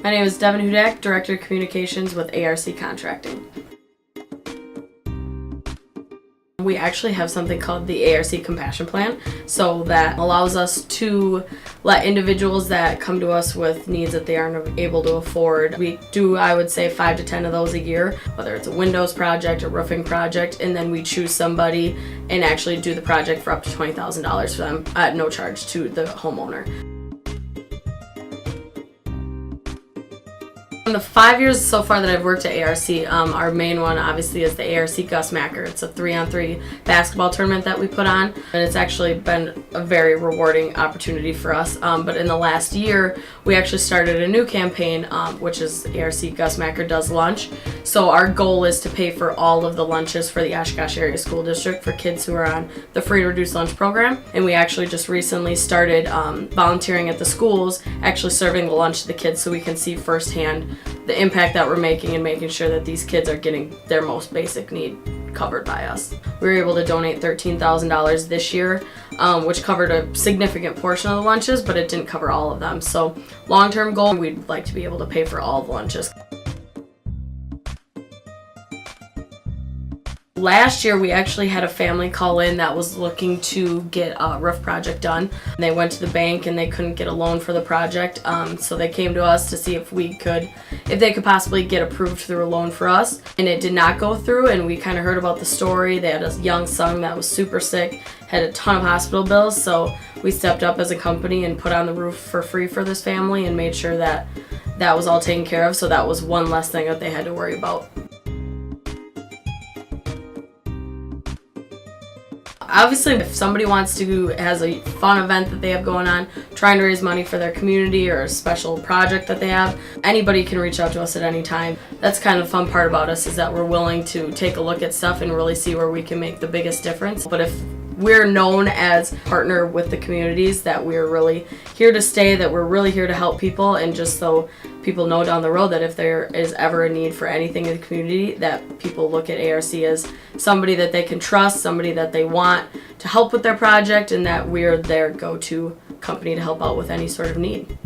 My name is Devin Hudak, Director of Communications with ARC Contracting. We actually have something called the ARC Compassion Plan, so that allows us to let individuals that come to us with needs that they aren't able to afford. We do, I would say, 5 to 10 of those a year, whether it's a windows project, a roofing project, and then we choose somebody and actually do the project for up to $20,000 for them at no charge to the homeowner. In the 5 years so far that I've worked at ARC, our main one obviously is the ARC Gus Macker. It's a 3-on-3 basketball tournament that we put on, and it's actually been a very rewarding opportunity for us. But in the last year, we actually started a new campaign, which is ARC Gus Macker Does Lunch. So our goal is to pay for all of the lunches for the Oshkosh Area School District for kids who are on the free and reduced lunch program. And we actually just recently started volunteering at the schools, actually serving the lunch to the kids so we can see firsthand the impact that we're making and making sure that these kids are getting their most basic need covered by us. We were able to donate $13,000 this year, which covered a significant portion of the lunches, but it didn't cover all of them. So long-term goal, we'd like to be able to pay for all of the lunches. Last year, we actually had a family call in that was looking to get a roof project done. They went to the bank and they couldn't get a loan for the project, so they came to us to see if they could possibly get approved through a loan for us. And it did not go through, and we kind of heard about the story. They had a young son that was super sick, had a ton of hospital bills, so we stepped up as a company and put on the roof for free for this family and made sure that that was all taken care of, so that was one less thing that they had to worry about. Obviously, if somebody has a fun event that they have going on, trying to raise money for their community or a special project that they have, anybody can reach out to us at any time. That's kind of the fun part about us, is that we're willing to take a look at stuff and really see where we can make the biggest difference. But if we're known as partner with the communities, that we're really here to stay, that we're really here to help people, and just so people know down the road that if there is ever a need for anything in the community, that people look at ARC as somebody that they can trust, somebody that they want to help with their project, and that we're their go-to company to help out with any sort of need.